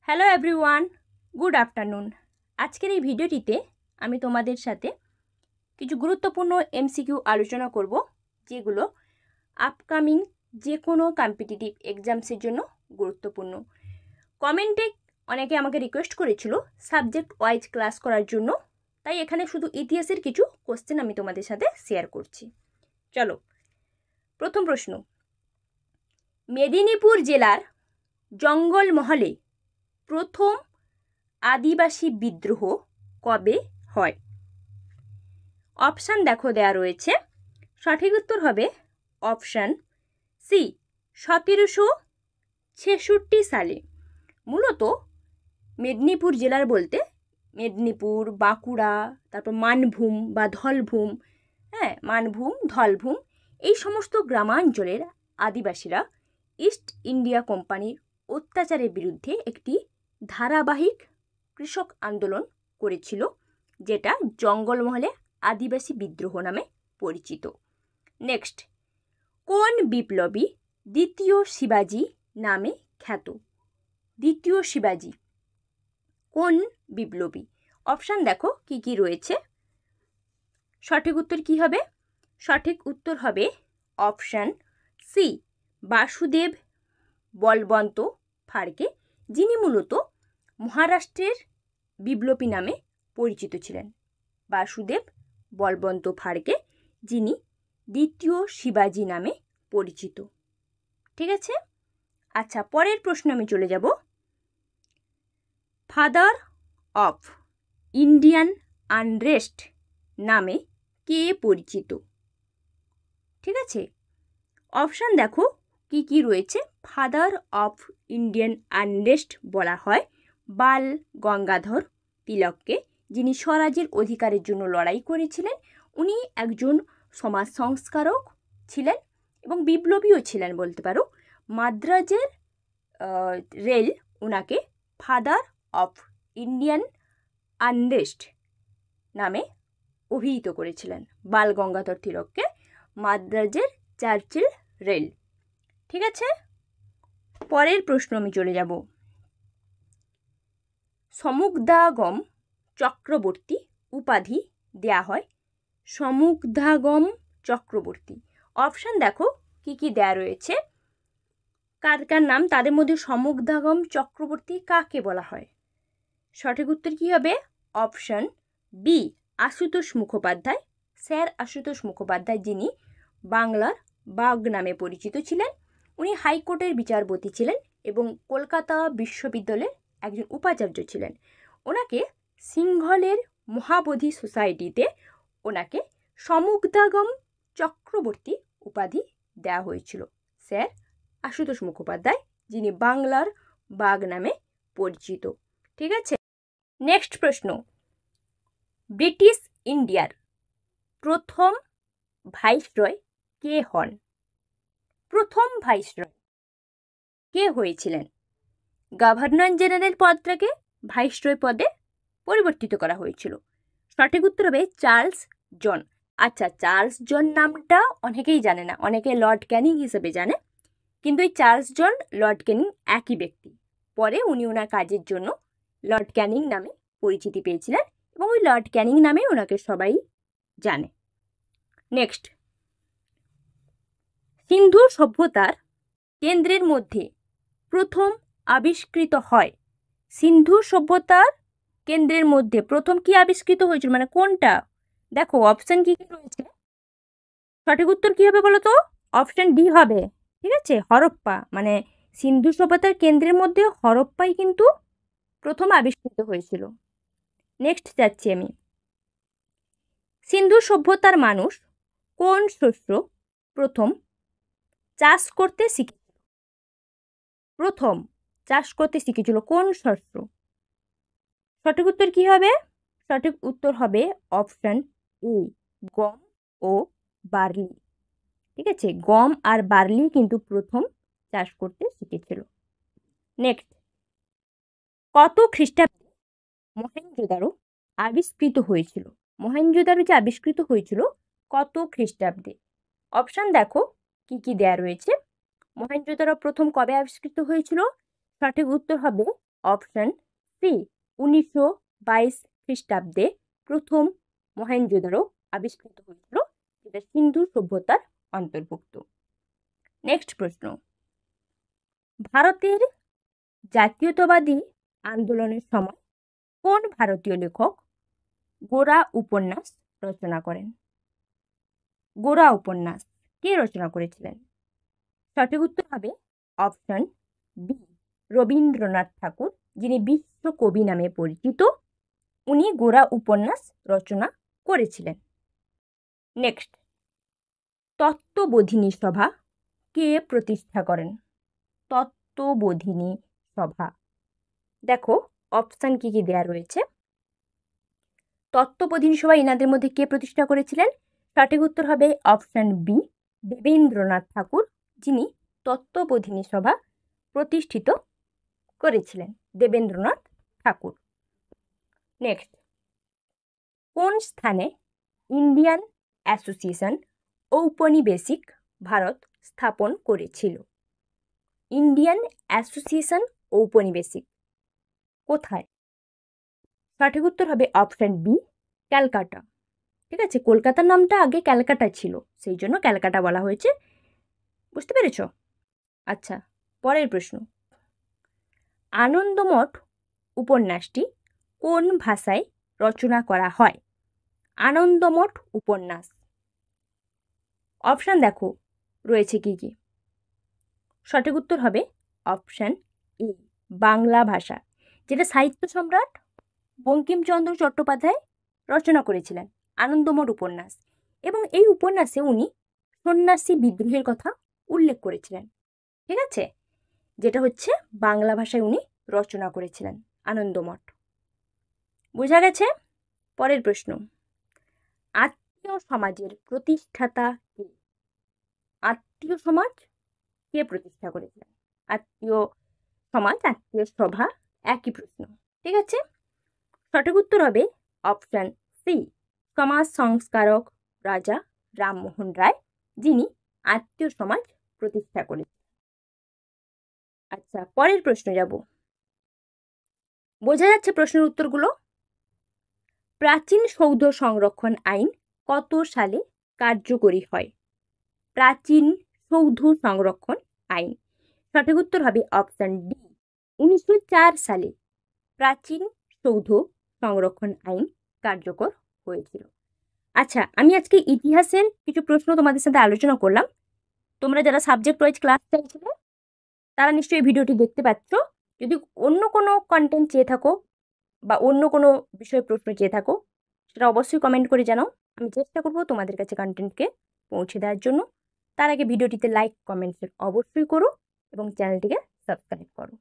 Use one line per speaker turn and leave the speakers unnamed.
Hello everyone, good afternoon. আজকের এই ভিডিওটিতে আমি তোমাদের সাথে কিছু গুরুত্বপূর্ণ এমসিকিউ আলোচনা করব, যেগুলো আপকামিং যে কোনো কম্পিটিটিভ এক্সামসের জন্য গুরুত্বপূর্ণ। কমেন্টে অনেকে আমাকে রিকোয়েস্ট করেছিল সাবজেক্ট ওয়াইজ ক্লাস করার জন্য, তাই এখানে শুধু ইতিহাসের কিছু কোশ্চেন আমি তোমাদের সাথে শেয়ার করছি। চলো, প্রথম প্রশ্ন, মেদিনীপুর জেলার জঙ্গলমহলে প্রথম আদিবাসী বিদ্রোহ কবে হয়? অপশান দেখো দেয়া রয়েছে। সঠিক উত্তর হবে অপশান সি, 1766 সালে। মূলত মেদিনীপুর জেলার বলতে মেদিনীপুর, বাঁকুড়া, তারপর মানভূম বা ধলভূম, মানভূম, ধলভূম, এই সমস্ত গ্রামাঞ্চলের আদিবাসীরা ইস্ট ইন্ডিয়া কোম্পানির অত্যাচারের বিরুদ্ধে একটি ধারাবাহিক কৃষক আন্দোলন করেছিল, যেটা জঙ্গলমহলে আদিবাসী বিদ্রোহ নামে পরিচিত। নেক্সট, কোন বিপ্লবী দ্বিতীয় শিবাজি নামে খ্যাত? দ্বিতীয় শিবাজি কোন বিপ্লবী? অপশান দেখো কি কি রয়েছে। সঠিক উত্তর কি হবে? সঠিক উত্তর হবে অপশান সি, বাসুদেব বলবন্ত ফাড়কে, যিনি মূলত মহারাষ্ট্রের বিপ্লবী নামে পরিচিত ছিলেন। বাসুদেব বলবন্ত ফাড়কে, যিনি দ্বিতীয় শিবাজি নামে পরিচিত। ঠিক আছে, আচ্ছা, পরের প্রশ্ন আমি চলে যাব। ফাদার অফ ইন্ডিয়ান আনরেস্ট নামে কে পরিচিত? ঠিক আছে, অপশান দেখো কি কি রয়েছে। ফাদার অফ ইন্ডিয়ান আনরেস্ট বলা হয় বাল গঙ্গাধর তিলককে, যিনি স্বরাজের অধিকারের জন্য লড়াই করেছিলেন। উনি একজন সমাজ সংস্কারক ছিলেন এবং বিপ্লবীও ছিলেন বলতে পারো। মাদ্রাজের রেল ওনাকে ফাদার অফ ইন্ডিয়ান আনরেস্ট নামে অভিহিত করেছিলেন, বাল গঙ্গাধর তিলককে মাদ্রাজের চার্চিল রেল। ঠিক আছে, পরের প্রশ্ন আমি চলে যাব। সমুগ্ধাগম চক্রবর্তী উপাধি দেয়া হয় সমুগ্ধাগম চক্রবর্তী। অপশান দেখো কি কি দেয়া রয়েছে, কার কার নাম, তাদের মধ্যে সমুগ্ধাগম চক্রবর্তী কাকে বলা হয়? সঠিক উত্তর কি হবে? Option B, Ashutosh Mukhopadhyay, sir Ashutosh Mukhopadhyay, যিনি বাংলার বাঘ নামে পরিচিত ছিলেন। উনি হাইকোর্টের বিচারপতি ছিলেন এবং কলকাতা বিশ্ববিদ্যালয়ের একজন উপাচার্য ছিলেন। ওনাকে সিংহলের মহাবোধি সোসাইটিতে ওনাকে সমুগ্ধাগম চক্রবর্তী উপাধি দেওয়া হয়েছিল, স্যার আশুতোষ মুখোপাধ্যায়, যিনি বাংলার বাঘ নামে পরিচিত। ঠিক আছে, নেক্সট প্রশ্ন, ব্রিটিশ ইন্ডিয়ার প্রথম ভাইসরয় কে হন? প্রথম ভাইসরয় কে হয়েছিলেন? গভর্নর জেনারেল পদটাকে ভাইসরয় পদে পরিবর্তিত করা হয়েছিল। সঠিক উত্তর হবে চার্লস জন। আচ্ছা, চার্লস জন নামটা অনেকেই জানে না, অনেকে লর্ড ক্যানিং হিসেবে জানে, কিন্তু এই চার্লস জন লর্ড ক্যানিং একই ব্যক্তি। পরে উনি ওনার কাজের জন্য লর্ড ক্যানিং নামে পরিচিতি পেয়েছিলেন এবং ওই লর্ড ক্যানিং নামে ওনাকে সবাই জানে। নেক্সট, সিন্ধু সভ্যতার কেন্দ্রের মধ্যে প্রথম আবিষ্কৃত হয়। সিন্ধু সভ্যতার কেন্দ্রের মধ্যে প্রথম কি আবিষ্কৃত হয়েছিল, মানে কোনটা? দেখো অপশন কি কি রয়েছে। সঠিক উত্তর কি হবে বলো তো? অপশন ডি হবে। ঠিক আছে, হরপ্পা, মানে সিন্ধু সভ্যতার কেন্দ্রের মধ্যে হরপ্পাই কিন্তু প্রথম আবিষ্কৃত হয়েছিল। নেক্সট যাচ্ছি আমি। সিন্ধু সভ্যতার মানুষ কোন শস্য প্রথম চাষ করতে শিখেছিল? প্রথম চাষ করতে শিখেছিল কোন শস্য? সঠিক উত্তর কি হবে? সঠিক উত্তর হবে অপশন এ, গম ও বার্লি। ঠিক আছে, গম আর বার্লি কিন্তু প্রথম চাষ করতে শিখেছিল। নেক্সট, কত খ্রিস্টাব্দে মহেঞ্জোদারো আবিষ্কৃত হয়েছিল? মহেঞ্জোদারো যে আবিষ্কৃত হয়েছিল কত খ্রিস্টাব্দে? অপশান দেখো কি কি দেয়া রয়েছে। মহেঞ্জোদারো প্রথম কবে আবিষ্কৃত হয়েছিল? সঠিক উত্তর হবে অপশন সি 1922 খ্রিস্টাব্দে প্রথম মহেঞ্জোদারো আবিষ্কৃত হয়েছিল, যেটা সিন্ধু সভ্যতার অন্তর্ভুক্ত। নেক্সট প্রশ্ন, ভারতের জাতীয়তাবাদী আন্দোলনের সময় কোন ভারতীয় লেখক গোরা উপন্যাস রচনা করেন? গোরা উপন্যাস কে রচনা করেছিলেন? সঠিক উত্তর হবে অপশন বি রবীন্দ্রনাথ ঠাকুর, যিনি বিশ্বকবি নামে পরিচিত। উনি গোরা উপন্যাস রচনা করেছিলেন। নেক্সট, তত্ত্ববোধিনী সভা কে প্রতিষ্ঠা করেন? তত্ত্ববোধিনী সভা, দেখো অপশান কি কি দেয়া রয়েছে। তত্ত্ববোধিনী সভা এনাদের মধ্যে কে প্রতিষ্ঠা করেছিলেন? সঠিক উত্তর হবে অপশান বি দেবেন্দ্রনাথ ঠাকুর, যিনি তত্ত্ববোধিনী সভা প্রতিষ্ঠিত করেছিলেন, দেবেন্দ্রনাথ ঠাকুর। নেক্সট, কোন স্থানে ইন্ডিয়ান অ্যাসোসিয়েশন ঔপনিবেশিক ভারত স্থাপন করেছিল? ইন্ডিয়ান অ্যাসোসিয়েশন ঔপনিবেশিক কোথায়? সঠিক উত্তর হবে অপশন বি ক্যালকাটা। ঠিক আছে, কলকাতার নামটা আগে ক্যালকাটা ছিল, সেই জন্য ক্যালকাটা বলা হয়েছে। বুঝতে পেরেছ? আচ্ছা, পরের প্রশ্ন, আনন্দমঠ উপন্যাসটি কোন ভাষায় রচনা করা হয়? আনন্দমঠ উপন্যাস, অপশান দেখো রয়েছে কি কি। সঠিক উত্তর হবে অপশান এ বাংলা ভাষা, যেটা সাহিত্য সম্রাট বঙ্কিমচন্দ্র চট্টোপাধ্যায় রচনা করেছিলেন আনন্দমঠ উপন্যাস, এবং এই উপন্যাসে উনি সন্ন্যাসী বিদ্রোহের কথা উল্লেখ করেছিলেন। ঠিক আছে, যেটা হচ্ছে বাংলা ভাষায় উনি রচনা করেছিলেন আনন্দমঠ। বোঝা গেছে? পরের প্রশ্ন, আত্মীয় সমাজের প্রতিষ্ঠাতা কে? আত্মীয় সমাজ কে প্রতিষ্ঠা করেছিলেন? আত্মীয় সমাজ, আত্মীয় সভা একই প্রশ্ন। ঠিক আছে, সঠিক উত্তর হবে অপশান সি সমাজ সংস্কারক রাজা রামমোহন রায়, যিনি আত্মীয় সমাজ প্রতিষ্ঠা করেছিলেন। আচ্ছা, পরের প্রশ্ন যাব। বোঝা যাচ্ছে প্রশ্নের উত্তরগুলো? প্রাচীন সৌধ সংরক্ষণ আইন কত সালে কার্যকরী হয়? প্রাচীন সৌধ সংরক্ষণ আইন, সঠিক উত্তর হবে অপশান ডি 1904 সালে প্রাচীন সৌধ সংরক্ষণ আইন কার্যকর হয়েছিল। আচ্ছা, আমি আজকে ইতিহাসের কিছু প্রশ্ন তোমাদের সাথে আলোচনা করলাম। তোমরা যারা সাবজেক্ট ওয়াইজ ক্লাস চাইছিলে তারা নিশ্চয়ই ভিডিওটি দেখতে পাচ্ছ। যদি অন্য কোনো কন্টেন্ট চেয়ে থাকো বা অন্য কোনো বিষয়ে প্রশ্ন চেয়ে থাকো, সেটা অবশ্যই কমেন্ট করে জানাও। আমি চেষ্টা করব তোমাদের কাছে কন্টেন্টকে পৌঁছে দেওয়ার জন্য। তার আগে ভিডিওটিতে লাইক কমেন্টস অবশ্যই করো এবং চ্যানেলটিকে সাবস্ক্রাইব করো।